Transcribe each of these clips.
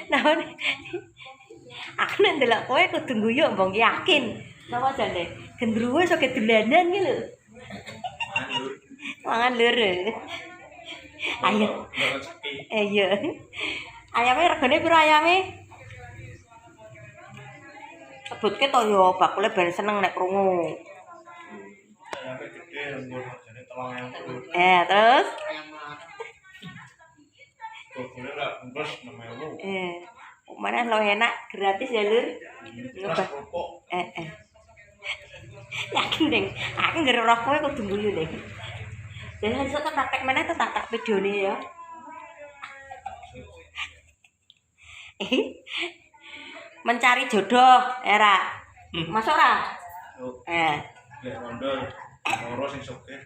Naon? Aku nek ndelok kowe kudu guyu mbong yakin. Napa jane? Gendruwo iso kedulanan ki lho. Mangan lur. Ayo. Iya. Ayame regane piro ayame? Sebutke to yo bakule ben seneng nek krungu. Ayame gede umur jane 3.000. Terus? Bakule lak bungkus 6.000. Mana lo enak gratis ya lur? Nyoba. Yakin deng, aku nggak roh kowe kudu guyu deng. Dan hasil kan praktek mana tuh tak videone ya. Mencari jodoh era. Masuk ora? Lek rondo loro sing sugih.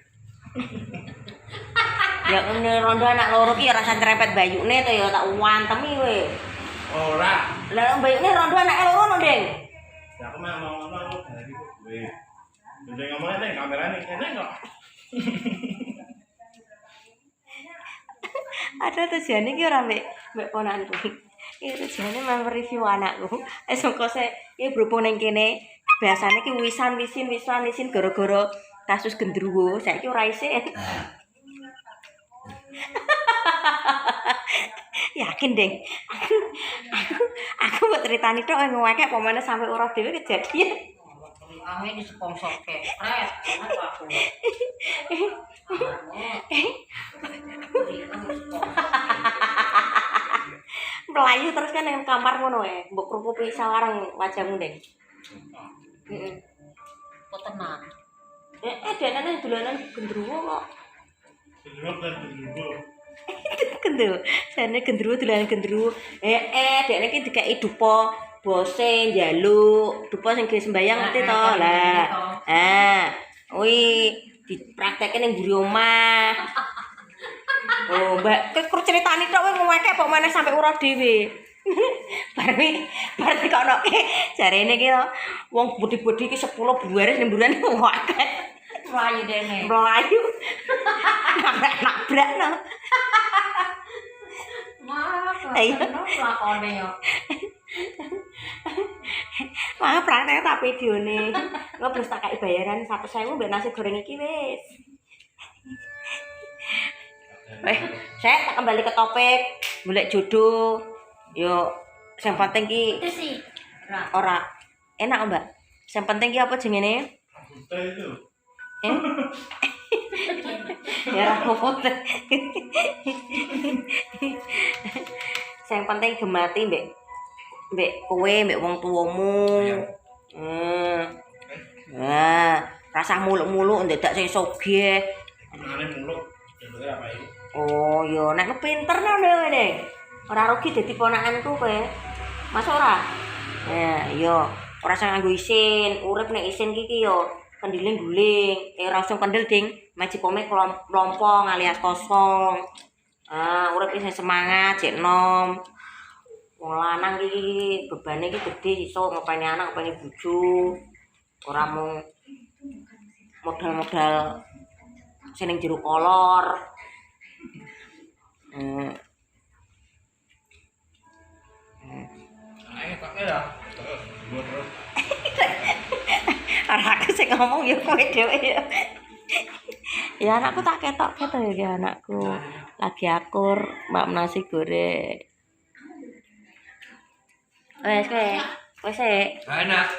Ya ngene rondo anak loro ki rasa nyerempet bayune to ya tak wantemi kowe. Ora. Lah bayune rondo anake loro no, Deng. Ya aku mau ngomong dari kowe. Udah ngomongnya nih kamerane kene kok. Ada tujuane ki ora mbek ponanku. Iki tujuane mau review anakku. Sengko se iki berhubung ning kene biasane ki wisan gara-gara kasus gendruwo. Saiki ora isin. Yakin deng, aku buat ceritani tok ngewekek pemane sampai ora dhewe kejadian. Ame di sponsor kepret, kenapa aku? Melayu terus kan yang kamar ngono mbok krupupi sawareng wajahmu deng. Heeh. Kok tenang. Denane dolanan gendruwo kok. Gendruwo kan gendruwo. Gendruwo, jane gendruwo dolanan gendruwo. Dekne iki dikeki dupa bose njaluk, dupa sing ge sembayang ngerti to. Lah. Kuwi dipraktekke ning mburi omah. Oh, Mbak, kok critani tok kowe ngewekek kok meneh sampe ora dhewe. Berarti kok ono jarene iki to wong budi-budi iki 10 buaris nemburan akeh. Melayu dene. Melayu. Nabrak no. Ayo lakone yo. Mah praktek tak videone. Engko terus tak kei bayaran 100.000 mbek nasi goreng iki wis. Saya tak kembali ke topik golek jodoh. Yo sing penting ki Itu sih. ora enak, Mbak. Sing penting ki apa jenenge? Buta itu. Ya ra apa-apa. Sing penting gemati mbek kowe mbek wong tuamu. Rasah muluk-muluk ndedak sing sugih. Ngene muluk jendule apa iki? Oh, yo nek pinter ngono Deng. Ora rugi dadi ponakanku kowe. Masuk ora? Yo ora usah nganggo isin, urip nek isin iki yo kendile guling. Ora usah kendel Ding, majipome klompong alias kosong. Urip isih semangat, jek nom. Wong lanang iki bebane iki gedhe iso ngopeni anak, ngopeni bojo. Ora mung modal-modal sing ning jero kolor. Ayo pakai ya. Terus. Ora aku sing ngomong ya kowe dhewe ya. Ya anakku tak ketok-ketok ya anakku. Lagi akur mbak nasi goreng. Wes Enak.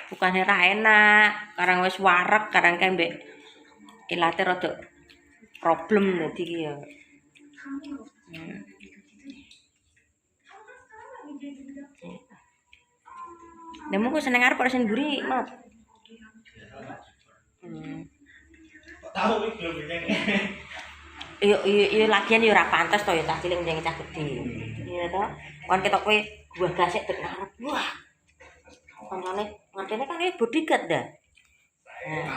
bukannya ra enak, karang wis wareg, karang kae mbek ilate rada problem dadi ki ya. Nemu ku seneng arep ora seneng mburi, Mat. Tahu iki lho bintang. Iya lagian ya ora pantes to ya cah cilik menjeng cah gedhe. Iya to. Kon ketok kowe gua gasek tek ngarep. Wah. Koncone ngertene kan iki bodyguard dah.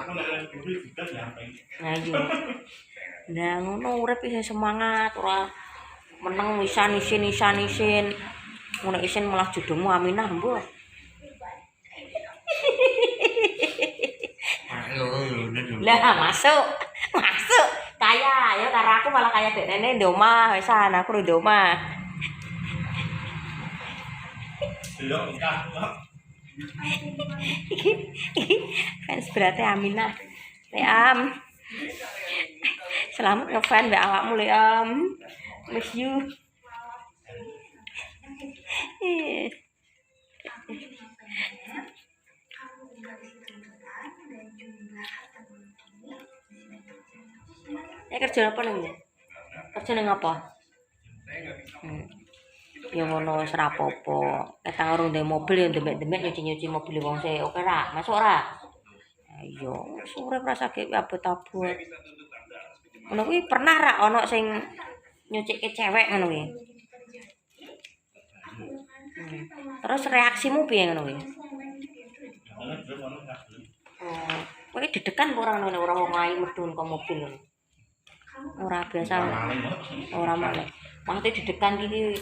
Aku nek lagi buri diket ya apa iki. Nah iya. Nah ngono urip isih semangat ora meneng wisan isin. Ngono isin malah jodohmu Aminah mbuh. Lah masuk. Kaya ya karo aku malah kaya dek nenek di omah wisan aku di omah. Jelok entah. Fans berarti Aminah. Leam. Selamat ngefans mbak awakmu Leam. Miss you. Ya kerja apa nih? Kerja ning apa? Ya ngono wis ora apa-apa. Ketang urung ndek mobil ya demek-demek nyuci-nyuci mobil wong sik. Oke ra? Masuk ora? Ayo, urip rasa ki abot-abot. Ngono kuwi pernah ra ana sing nyucike cewek ngono kuwi? Terus reaksimu piye ngono kuwi? Oh, kowe dedekan apa ora ngono ora wong ayu medun ke mobil ngono. Ora biasa. Ora malih. Maksudnya dedekan iki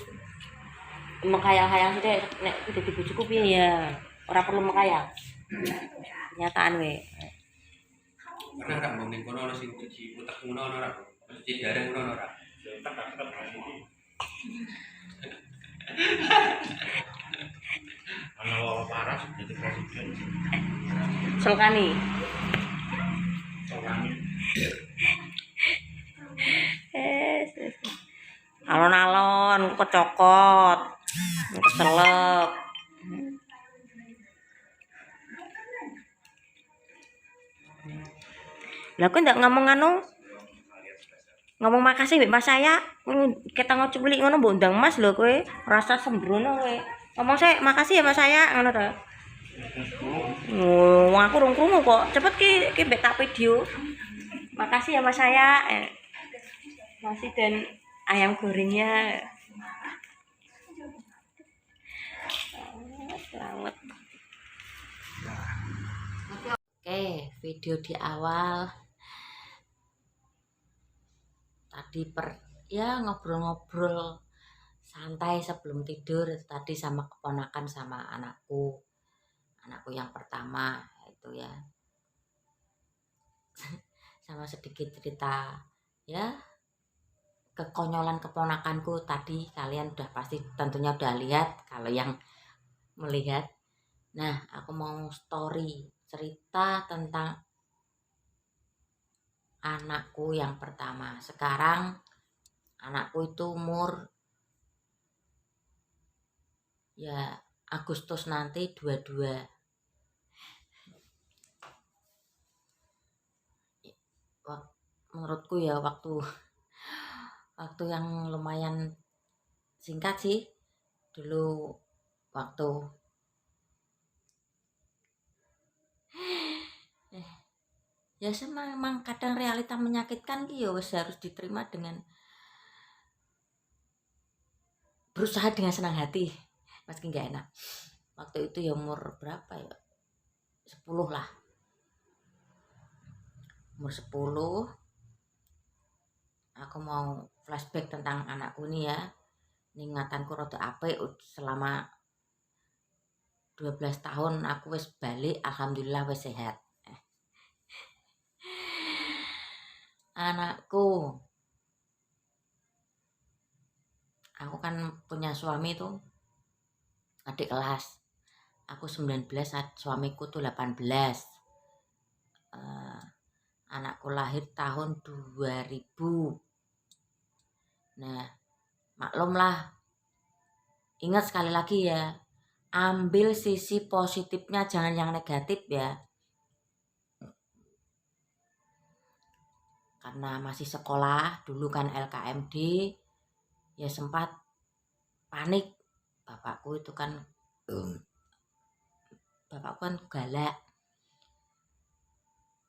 menghayal-hayal sithik nek dadi bojoku piye ya. Ora perlu menghayal. Kenyataan we. Pernah ora mbok ning kono ana sing cuci utek ngono ora? Cuci darah ngono ora? Ana wong paras jadi presiden. Sulkani. Alon-alon kecokot. Keselep. Lah kok ndak ngomong anu? Ngomong makasih mbek Mas saya. Kita ngoculik ngono mbok ndang Mas lho kowe. Rasa sembrono kowe. Ngomong sik makasih ya Mas saya ngono to. Oh, aku rung krungu kok. Cepet ki mbek tak video. Makasih ya Mas saya. Nasi dan ayam gorengnya. Selamat. Oke, video di awal tadi ya ngobrol-ngobrol santai sebelum tidur tadi sama keponakan sama anakku yang pertama itu ya. Sama sedikit cerita ya kekonyolan keponakanku tadi kalian udah pasti tentunya udah lihat kalau yang melihat. Nah, aku mau story cerita tentang anakku yang pertama. Sekarang anakku itu umur ya Agustus nanti 22. Menurutku ya waktu yang lumayan singkat sih. Dulu waktu ya memang kadang realita menyakitkan ki ya wis harus diterima dengan berusaha dengan senang hati meski nggak enak. Waktu itu ya umur berapa ya? 10 lah. Umur 10 aku mau flashback tentang anakku ini ya. Ingatanku rada apik selama 12 tahun aku wis balik alhamdulillah wis sehat. Anakku, aku kan punya suami tuh adik kelas, aku 19, suamiku tuh 18. Anakku lahir tahun 2000. Nah, maklumlah, ingat sekali lagi ya, ambil sisi positifnya jangan yang negatif ya. Karena masih sekolah, dulu kan LKMD, ya sempat panik. Bapakku kan galak.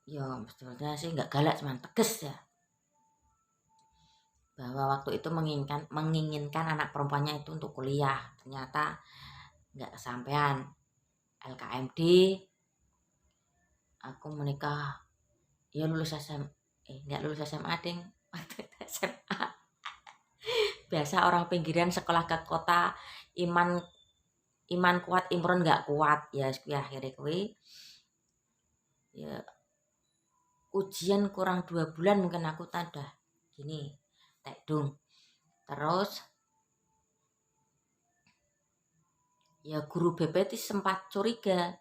Ya sebetulnya sih nggak galak, cuma tegas ya. Bahwa waktu itu menginginkan anak perempuannya itu untuk kuliah. Ternyata nggak kesampaian. LKMD, aku menikah, ya lulus SMA. Nggak lulus SMA ding, waktu SMA. Biasa orang pinggiran sekolah ke kota, iman kuat, imron nggak kuat ya akhirnya kuwi. Ya ujian kurang 2 bulan mungkin aku tada gini tekdung. Terus ya guru BP itu sempat curiga.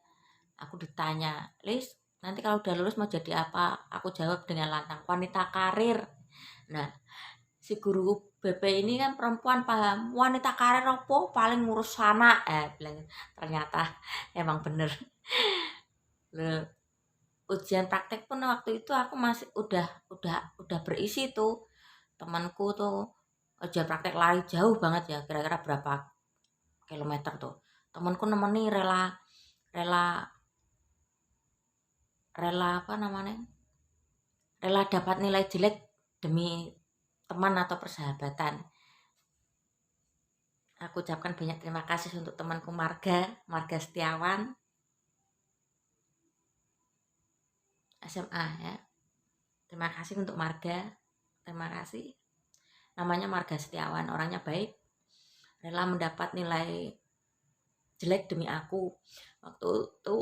Aku ditanya, Lis, nanti kalau udah lulus mau jadi apa? Aku jawab dengan lantang, wanita karir. Nah, si guru BP ini kan perempuan, paham, wanita karir apa paling ngurus anak, bilang. Ternyata emang bener. Loh, ujian praktek pun waktu itu aku masih udah berisi tuh. Temanku tuh ujian praktek lari jauh banget ya, kira-kira berapa kilometer tuh. Temanku nemeni rela rela rela apa namanya, rela dapat nilai jelek demi teman atau persahabatan. Aku ucapkan banyak terima kasih untuk temanku Marga Setiawan SMA ya. Terima kasih untuk Marga, terima kasih. Namanya Marga Setiawan, orangnya baik, rela mendapat nilai jelek demi aku. Waktu itu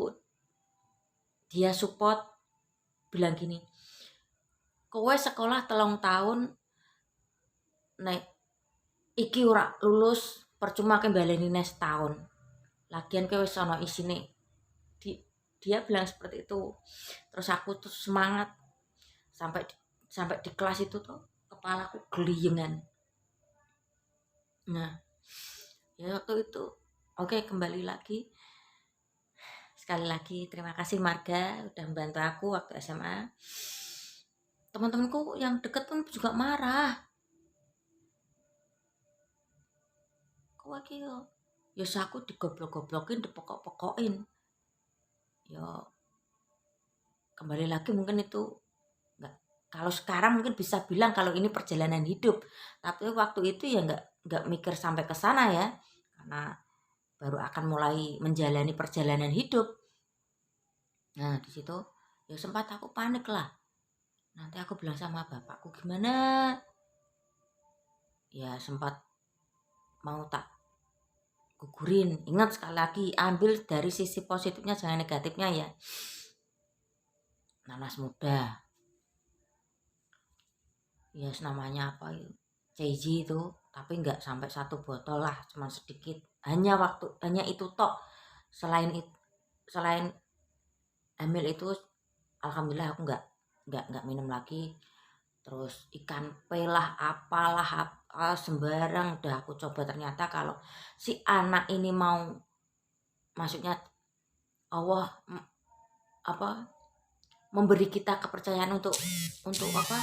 dia support, bilang gini, kowe sekolah 3 tahun nek iki ora lulus percuma ke baleni nes tahun, lagian kowe wis ana isine. Dia bilang seperti itu. Terus aku tuh semangat sampai di kelas itu tuh kepalaku geliyengan. Nah, ya waktu itu oke, kembali lagi. Sekali lagi terima kasih Marga udah membantu aku waktu SMA. Teman-temanku yang deket pun juga marah. Kok iki yo? Ya aku digoblok-goblokin, dipokok-pokokin. Ya kembali lagi mungkin itu enggak, kalau sekarang mungkin bisa bilang kalau ini perjalanan hidup. Tapi waktu itu ya enggak mikir sampai ke sana ya. Karena baru akan mulai menjalani perjalanan hidup. Nah, di situ ya sempat aku panik lah. Nanti aku bilang sama bapakku gimana? Ya sempat mau tak gugurin. Ingat sekali lagi, ambil dari sisi positifnya jangan negatifnya ya. Nanas muda. Ya namanya apa ya? CJ itu, tapi enggak sampai 1 botol lah, cuma sedikit. Hanya itu tok. Selain hamil itu alhamdulillah aku enggak minum lagi. Terus ikan pelah apalah sembarang udah aku coba. Ternyata kalau si anak ini mau, maksudnya Allah memberi kita kepercayaan untuk apa,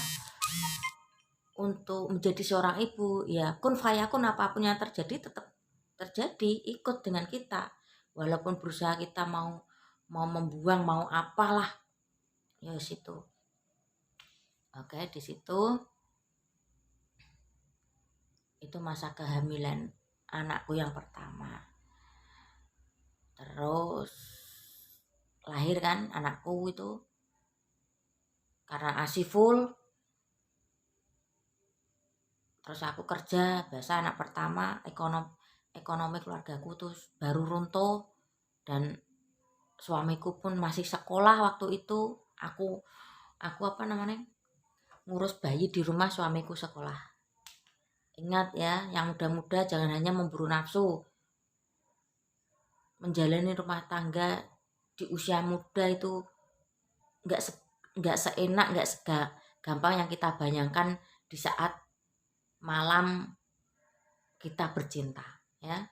untuk menjadi seorang ibu, ya kun fayakun, apapun yang terjadi tetap terjadi, ikut dengan kita. Walaupun berusaha kita mau membuang, mau apalah, ya situ. Oke, di situ itu masa kehamilan anakku yang pertama. Terus lahir kan anakku itu, karena ASI full. Terus aku kerja, biasa anak pertama, ekonomi keluargaku tuh baru runtuh, dan suamiku pun masih sekolah waktu itu. Aku ngurus bayi di rumah, suamiku sekolah. Ingat ya, yang muda-muda jangan hanya memburu nafsu. Menjalani rumah tangga di usia muda itu enggak seenak, enggak segampang yang kita bayangkan di saat malam kita bercinta ya.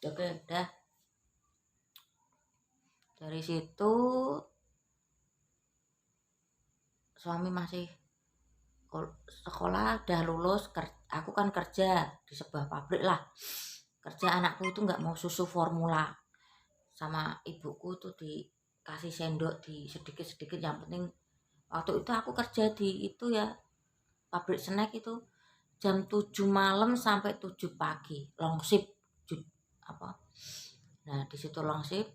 Oke, udah. Dari situ suami masih sekolah, udah lulus, aku kan kerja di sebuah pabrik lah. Kerja, anakku itu nggak mau susu formula, sama ibuku tuh dikasih sendok di sedikit-sedikit. Yang penting waktu itu aku kerja di itu ya, pabrik snack itu, jam 7 malam sampai 7 pagi, long shift. Nah, di situ long shift.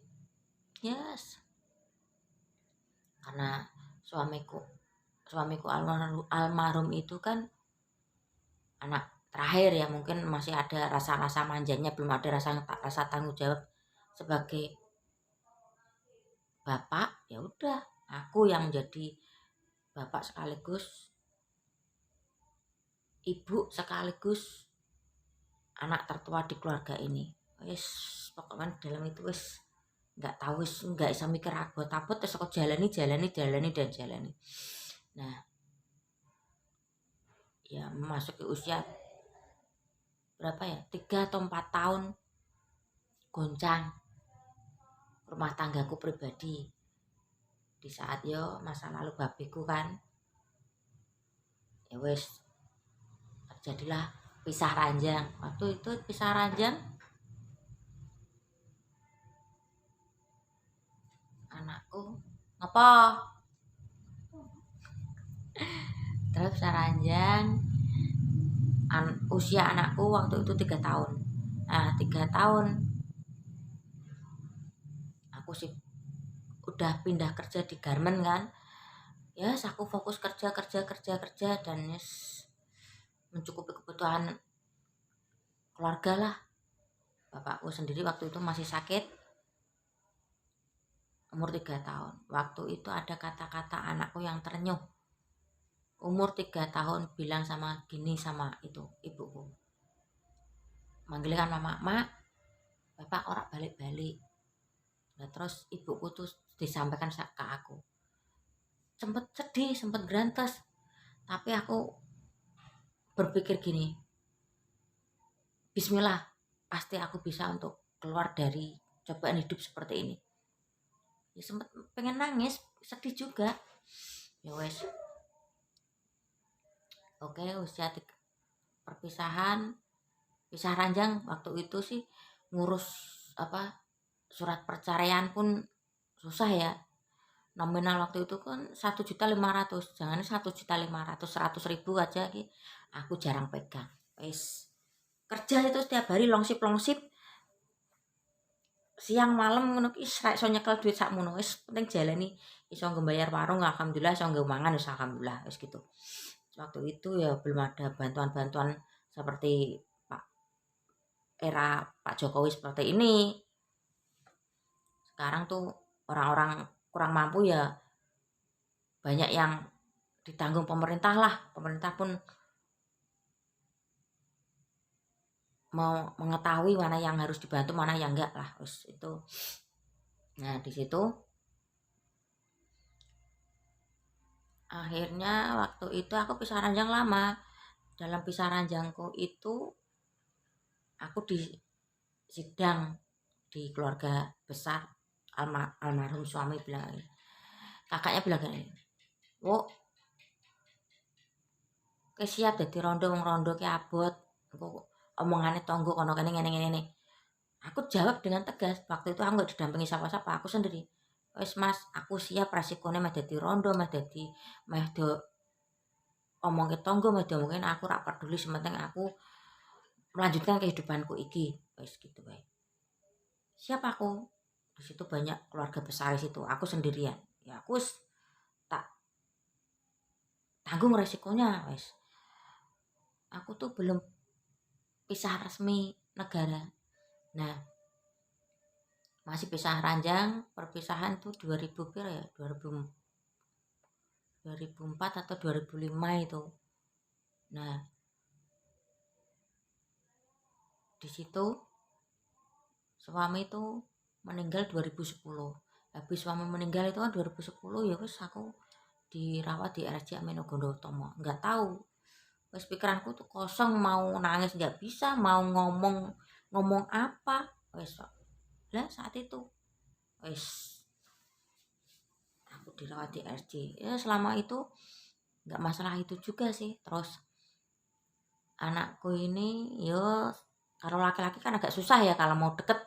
Yes. Karena suamiku almarhum itu kan anak terakhir ya, mungkin masih ada rasa-rasa manjanya, belum ada rasa tanggung jawab sebagai bapak. Ya udah, aku yang jadi bapak sekaligus ibu sekaligus anak tertua di keluarga ini. wis pokoknya dalam itu wis nggak tahu, wis nggak bisa mikir abot terus aku jalani dan jalani. Nah ya memasuki usia berapa ya, 3 atau 4 tahun goncang rumah tanggaku pribadi. Di saat yo masa lalu babiku kan ya wis terjadilah pisah ranjang. Waktu itu pisah ranjang, anakku ngapa terus pisah ranjang. Usia anakku waktu itu 3 tahun. Nah 3 tahun aku sih udah pindah kerja di garmen kan, ya yes, aku fokus kerja dan yes, mencukupi kebutuhan keluarga lah. Bapakku sendiri waktu itu masih sakit, umur 3 tahun. Waktu itu ada kata-kata anakku yang ternyuh, umur 3 tahun bilang sama gini sama itu ibuku, manggilkan mama, mak bapak ora balik-balik. Nah terus ibuku tuh disampaikan ke aku, sempet sedih, sempet grantes, tapi aku berpikir gini, bismillah, pasti aku bisa untuk keluar dari cobaan hidup seperti ini. Ya sempet pengen nangis, sedih juga. Ya wes. Oke, usia perpisahan, pisah ranjang waktu itu sih ngurus apa surat perceraian pun susah ya. Nominal waktu itu kan 1.500.000, jangan 1.500.000, 100.000 aja aku jarang pegang. Wes kerja itu setiap hari longsip siang malam ngono ki ra iso nyekel duit sakmono. Wis penting jalani, iso nggembayar warung alhamdulillah, iso nggo mangan wis alhamdulillah, wis gitu. Waktu itu ya belum ada bantuan-bantuan seperti era Pak Jokowi seperti ini. Sekarang tuh orang-orang kurang mampu ya banyak yang ditanggung pemerintah lah. Pemerintah pun mau mengetahui mana yang harus dibantu, mana yang enggak lah, wis itu. Nah di situ akhirnya waktu itu aku pisah ranjang lama. Dalam pisah ranjangku itu aku di sidang di keluarga besar, almarhum suami bilang ini, kakaknya bilang gini, wo ke siap dadi rondo, wong rondo ke abot, omongannya tonggo kono kene ngene. Aku jawab dengan tegas. Waktu itu aku nggak didampingi siapa-siapa, aku sendiri. Wes mas, aku siap resikonya meh dadi rondo, meh do omong ke tonggo, meh mungkin aku rak peduli, sementing aku melanjutkan kehidupanku iki. Wes gitu baik. Siap aku. Di situ banyak keluarga besar di situ. Aku sendirian. Ya aku tak tanggung resikonya, wes. Aku tuh belum pisah resmi negara. Nah, masih pisah ranjang, perpisahan tuh 2000 ya, 2004 atau 2005 itu. Nah, di situ suami itu meninggal 2010. Habis suami meninggal itu kan 2010 ya wis aku dirawat di RSJ Aminogondo Utomo. Enggak tahu. Wis pikiranku tuh kosong, mau nangis enggak bisa, mau ngomong apa. Wis lah saat itu wis aku dirawat di RSJ. Ya selama itu enggak masalah itu juga sih. Terus anakku ini yo kalau laki-laki kan agak susah ya kalau mau deket,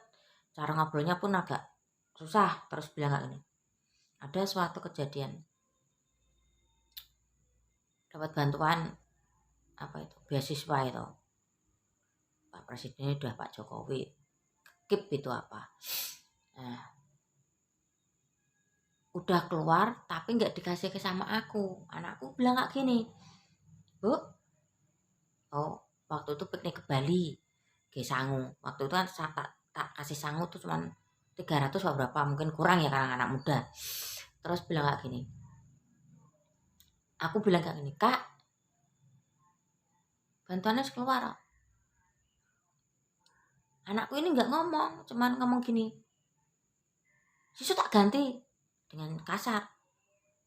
cara ngobrolnya pun agak susah. Terus bilang kayak gini, ada suatu kejadian dapat bantuan apa itu beasiswa itu, Pak Presiden udah Pak Jokowi, KIP itu apa, nah udah keluar tapi nggak dikasih ke sama aku. Anakku bilang kayak gini, bu, oh waktu itu piknik ke Bali ke sangu, waktu itu kan tak kasih sangu tuh cuman 300 atau berapa, mungkin kurang ya karena anak muda. Terus bilang kayak gini, aku bilang kayak gini, kak bantuannya keluar. Anakku ini nggak ngomong, cuman ngomong gini, "Susu tak ganti," dengan kasar.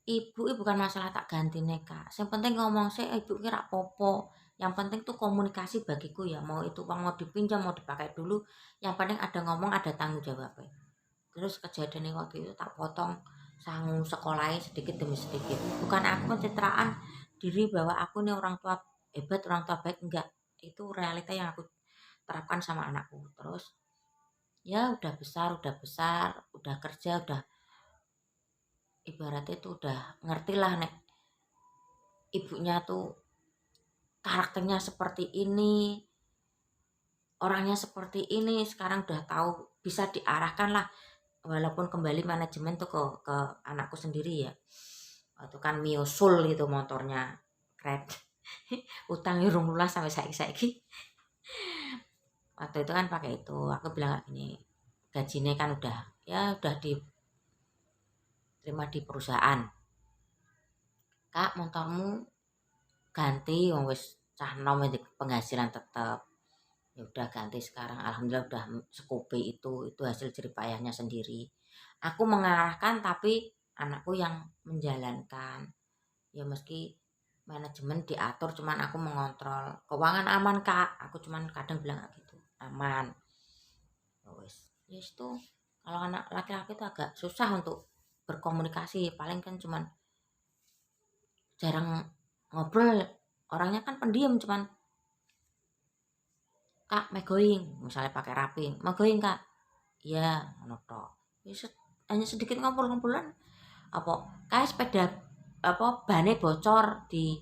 Ibu bukan masalah tak ganti Kak. Yang penting ngomong sih ibu kira popo. Yang penting tuh komunikasi bagiku ya. Mau itu uang mau dipinjam mau dipakai dulu. Yang penting ada ngomong ada tanggung jawab. Terus kejadian waktu itu tak potong sangu sekolahnya sedikit demi sedikit. Bukan aku pencitraan diri bahwa aku nih orang tua hebat, orang tua baik, enggak. Itu realita yang aku terapkan sama anakku. Terus ya udah besar, udah kerja, udah ibaratnya tuh udah ngerti lah nek ibunya tuh karakternya seperti ini, orangnya seperti ini, sekarang udah tahu bisa diarahkan lah. Walaupun kembali manajemen tuh ke anakku sendiri ya. Waktu kan Mio Soul itu motornya keren. Utangnya rong lulas sampai saiki. Waktu itu kan pakai itu, aku bilang gini, gajinya kan udah diterima di perusahaan. Kak, motormu ganti wong wis cah nom penghasilan tetap. Ya udah ganti sekarang, alhamdulillah udah sekupi itu hasil jerih payahnya sendiri. Aku mengarahkan tapi anakku yang menjalankan. Ya meski manajemen diatur cuman aku mengontrol. Keuangan aman Kak, aku cuman kadang bilang gitu, aman. Wis, yes tuh kalau anak laki-laki itu agak susah untuk berkomunikasi, paling kan cuman jarang ngobrol, orangnya kan pendiam cuman Kak megoing misalnya pakai raping megoing Kak iya ngono tok hanya sedikit ngobrol-ngobrolan apa kayak sepeda apa bane bocor di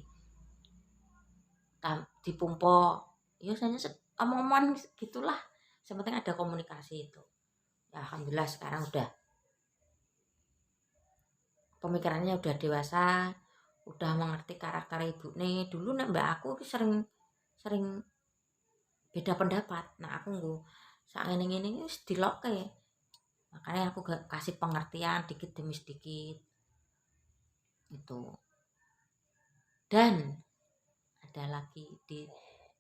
pumpo ya hanya omong-omongan gitulah yang penting ada komunikasi itu ya alhamdulillah sekarang udah pemikirannya udah dewasa udah mengerti karakter ibu nih dulu nek mbak aku sering beda pendapat. Nah aku nggo sak ngene-ngene wis dilokke. Makanya aku gak kasih pengertian dikit demi sedikit. Itu. Dan ada lagi di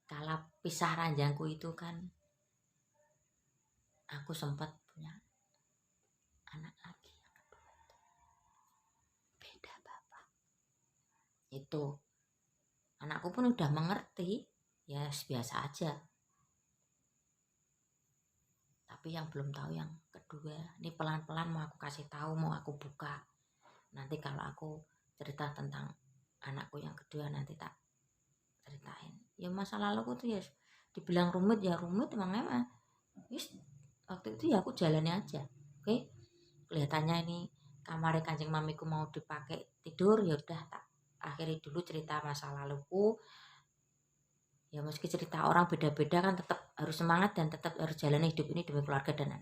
kala pisah ranjangku itu kan aku sempat punya anak lagi yang kedua itu. Beda bapak. Itu. Anakku pun udah mengerti, ya biasa aja. Tapi yang belum tahu yang kedua ini pelan-pelan mau aku kasih tahu mau aku buka nanti kalau aku cerita tentang anakku yang kedua nanti tak ceritain ya masa laluku tuh ya dibilang rumit ya rumit emang yes, waktu itu ya aku jalani aja oke kelihatannya ini kamar kancing mamiku mau dipakai tidur ya udah tak akhiri dulu cerita masa laluku ya meski cerita orang beda-beda kan tetap harus semangat dan tetap harus jalani hidup ini demi keluarga dan